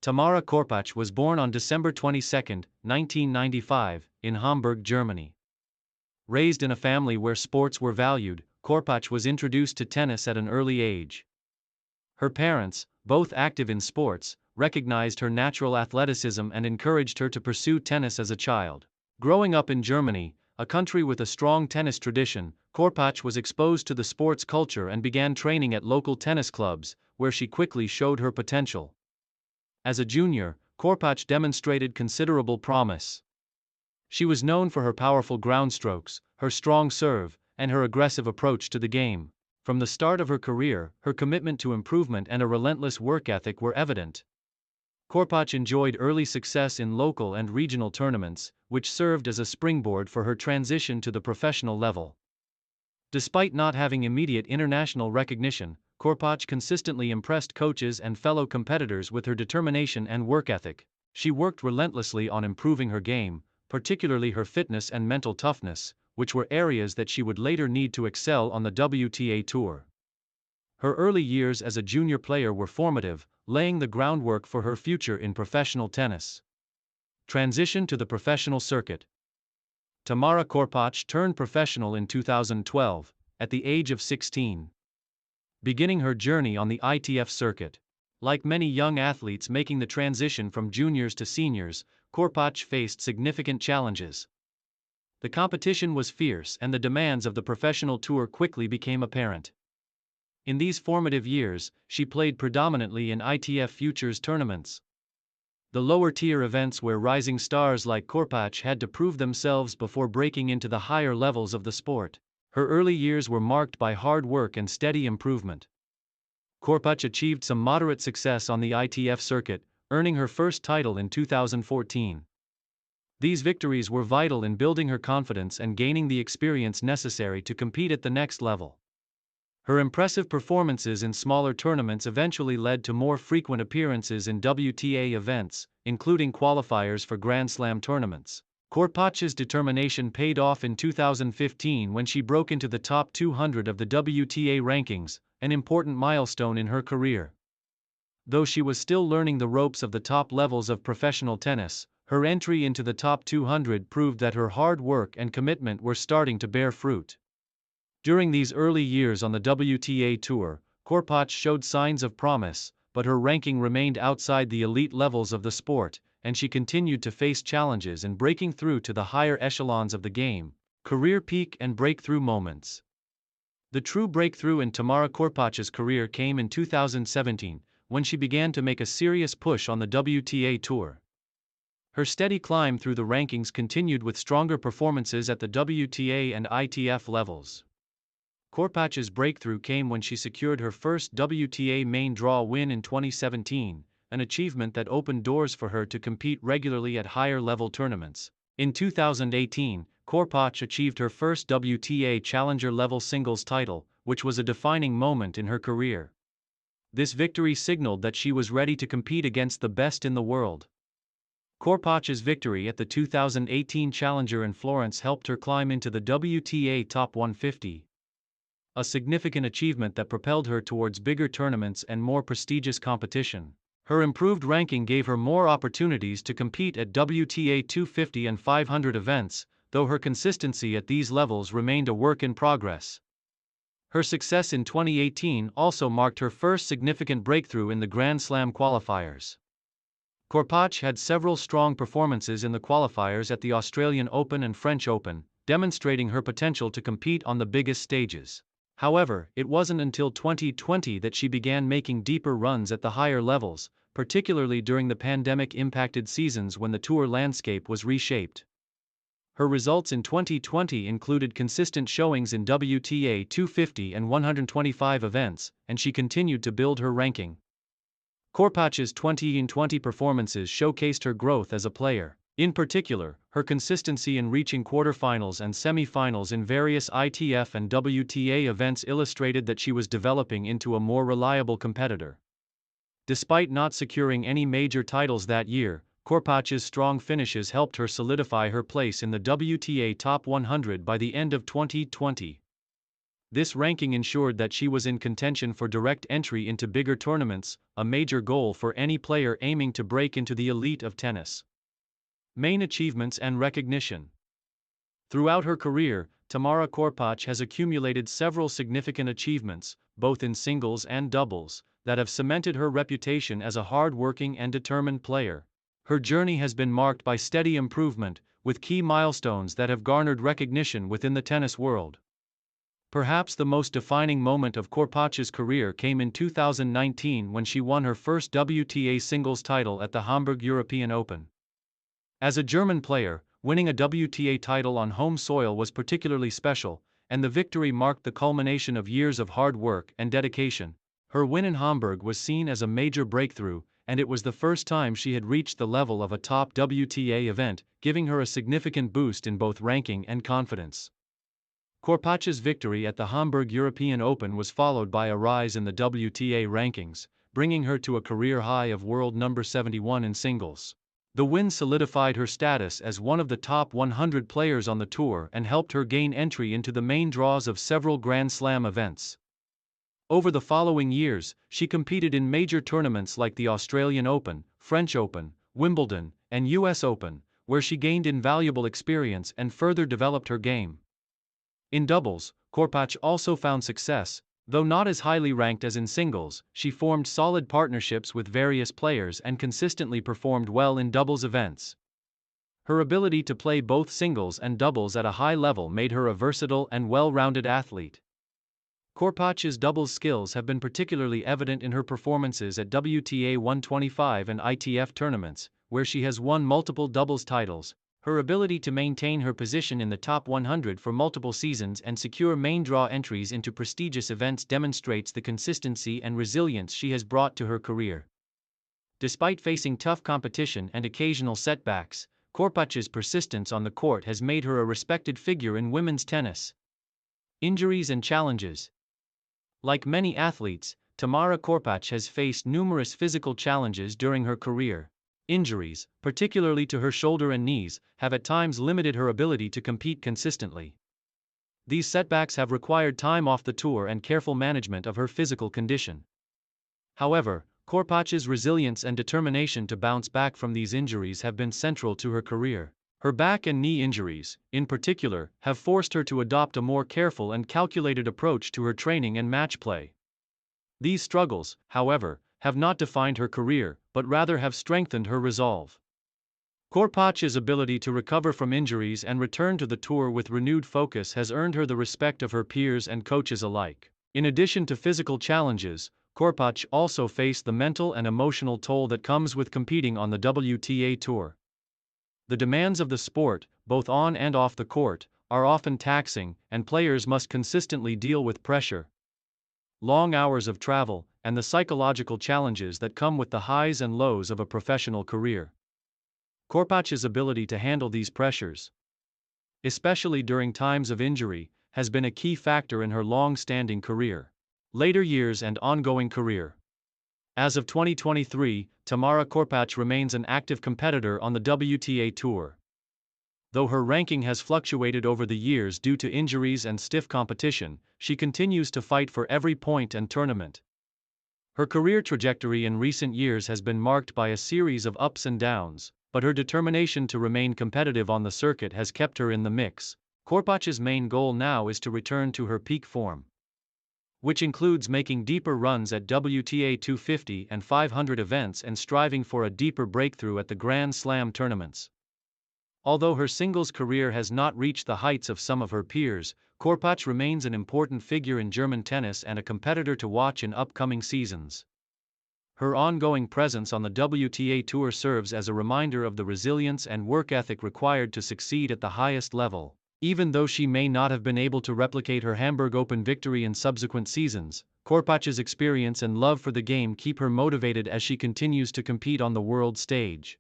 Tamara Korpatsch was born on December 22, 1995, in Hamburg, Germany. Raised in a family where sports were valued, Korpatsch was introduced to tennis at an early age. Her parents, both active in sports, recognized her natural athleticism and encouraged her to pursue tennis as a child. Growing up in Germany, a country with a strong tennis tradition, Korpatsch was exposed to the sports culture and began training at local tennis clubs, where she quickly showed her potential. As a junior, Korpatsch demonstrated considerable promise. She was known for her powerful ground strokes, her strong serve, and her aggressive approach to the game. From the start of her career, her commitment to improvement and a relentless work ethic were evident. Korpatsch enjoyed early success in local and regional tournaments, which served as a springboard for her transition to the professional level. Despite not having immediate international recognition, Korpatsch consistently impressed coaches and fellow competitors with her determination and work ethic. She worked relentlessly on improving her game, particularly her fitness and mental toughness, which were areas that she would later need to excel on the WTA Tour. Her early years as a junior player were formative, laying the groundwork for her future in professional tennis. Transition to the professional circuit. Tamara Korpatsch turned professional in 2012, at the age of 16. Beginning her journey on the ITF circuit. Like many young athletes making the transition from juniors to seniors, Korpatsch faced significant challenges. The competition was fierce and the demands of the professional tour quickly became apparent. In these formative years, she played predominantly in ITF Futures tournaments. The lower-tier events where rising stars like Korpatsch had to prove themselves before breaking into the higher levels of the sport. Her early years were marked by hard work and steady improvement. Korpatsch achieved some moderate success on the ITF circuit, earning her first title in 2014. These victories were vital in building her confidence and gaining the experience necessary to compete at the next level. Her impressive performances in smaller tournaments eventually led to more frequent appearances in WTA events, including qualifiers for Grand Slam tournaments. Korpatsch's determination paid off in 2015 when she broke into the top 200 of the WTA rankings, an important milestone in her career. Though she was still learning the ropes of the top levels of professional tennis, her entry into the top 200 proved that her hard work and commitment were starting to bear fruit. During these early years on the WTA Tour, Korpatsch showed signs of promise, but her ranking remained outside the elite levels of the sport, and she continued to face challenges in breaking through to the higher echelons of the game. Career peak and breakthrough moments. The true breakthrough in Tamara Korpatsch's career came in 2017, when she began to make a serious push on the WTA Tour. Her steady climb through the rankings continued with stronger performances at the WTA and ITF levels. Korpatsch's breakthrough came when she secured her first WTA main draw win in 2017, an achievement that opened doors for her to compete regularly at higher-level tournaments. In 2018, Korpatsch achieved her first WTA challenger-level singles title, which was a defining moment in her career. This victory signaled that she was ready to compete against the best in the world. Korpatsch's victory at the 2018 Challenger in Florence helped her climb into the WTA Top 150. A significant achievement that propelled her towards bigger tournaments and more prestigious competition. Her improved ranking gave her more opportunities to compete at WTA 250 and 500 events, though her consistency at these levels remained a work in progress. Her success in 2018 also marked her first significant breakthrough in the Grand Slam qualifiers. Korpatsch had several strong performances in the qualifiers at the Australian Open and French Open, demonstrating her potential to compete on the biggest stages. However, it wasn't until 2020 that she began making deeper runs at the higher levels, particularly during the pandemic-impacted seasons when the tour landscape was reshaped. Her results in 2020 included consistent showings in WTA 250 and 125 events, and she continued to build her ranking. Korpatsch's 2020 performances showcased her growth as a player. In particular, her consistency in reaching quarterfinals and semifinals in various ITF and WTA events illustrated that she was developing into a more reliable competitor. Despite not securing any major titles that year, Korpatsch's strong finishes helped her solidify her place in the WTA Top 100 by the end of 2020. This ranking ensured that she was in contention for direct entry into bigger tournaments, a major goal for any player aiming to break into the elite of tennis. Main achievements and recognition. Throughout her career, Tamara Korpatsch has accumulated several significant achievements, both in singles and doubles, that have cemented her reputation as a hard-working and determined player. Her journey has been marked by steady improvement, with key milestones that have garnered recognition within the tennis world. Perhaps the most defining moment of Korpatsch's career came in 2019 when she won her first WTA singles title at the Hamburg European Open. As a German player, winning a WTA title on home soil was particularly special, and the victory marked the culmination of years of hard work and dedication. Her win in Hamburg was seen as a major breakthrough, and it was the first time she had reached the level of a top WTA event, giving her a significant boost in both ranking and confidence. Korpatsch's victory at the Hamburg European Open was followed by a rise in the WTA rankings, bringing her to a career high of world number 71 in singles. The win solidified her status as one of the top 100 players on the tour and helped her gain entry into the main draws of several Grand Slam events. Over the following years, she competed in major tournaments like the Australian Open, French Open, Wimbledon, and US Open, where she gained invaluable experience and further developed her game. In doubles, Korpatsch also found success. Though not as highly ranked as in singles, she formed solid partnerships with various players and consistently performed well in doubles events. Her ability to play both singles and doubles at a high level made her a versatile and well-rounded athlete. Korpatsch's doubles skills have been particularly evident in her performances at WTA 125 and ITF tournaments, where she has won multiple doubles titles. Her ability to maintain her position in the top 100 for multiple seasons and secure main draw entries into prestigious events demonstrates the consistency and resilience she has brought to her career. Despite facing tough competition and occasional setbacks, Korpatsch's persistence on the court has made her a respected figure in women's tennis. Injuries and challenges. Like many athletes, Tamara Korpatsch has faced numerous physical challenges during her career. Injuries, particularly to her shoulder and knees, have at times limited her ability to compete consistently. These setbacks have required time off the tour and careful management of her physical condition. However, Korpatsch's resilience and determination to bounce back from these injuries have been central to her career. Her back and knee injuries, in particular, have forced her to adopt a more careful and calculated approach to her training and match play. These struggles, however, have not defined her career, but rather have strengthened her resolve. Korpatsch's ability to recover from injuries and return to the tour with renewed focus has earned her the respect of her peers and coaches alike. In addition to physical challenges, Korpatsch also faced the mental and emotional toll that comes with competing on the WTA tour. The demands of the sport, both on and off the court, are often taxing, and players must consistently deal with pressure, long hours of travel, and the psychological challenges that come with the highs and lows of a professional career. Korpatsch's ability to handle these pressures, especially during times of injury, has been a key factor in her long-standing career. Later years and ongoing career. As of 2023, Tamara Korpatsch remains an active competitor on the WTA Tour. Though her ranking has fluctuated over the years due to injuries and stiff competition, she continues to fight for every point and tournament. Her career trajectory in recent years has been marked by a series of ups and downs, but her determination to remain competitive on the circuit has kept her in the mix. Korpatsch's main goal now is to return to her peak form, which includes making deeper runs at WTA 250 and 500 events and striving for a deeper breakthrough at the Grand Slam tournaments. Although her singles career has not reached the heights of some of her peers, Korpatsch remains an important figure in German tennis and a competitor to watch in upcoming seasons. Her ongoing presence on the WTA Tour serves as a reminder of the resilience and work ethic required to succeed at the highest level. Even though she may not have been able to replicate her Hamburg Open victory in subsequent seasons, Korpatsch's experience and love for the game keep her motivated as she continues to compete on the world stage.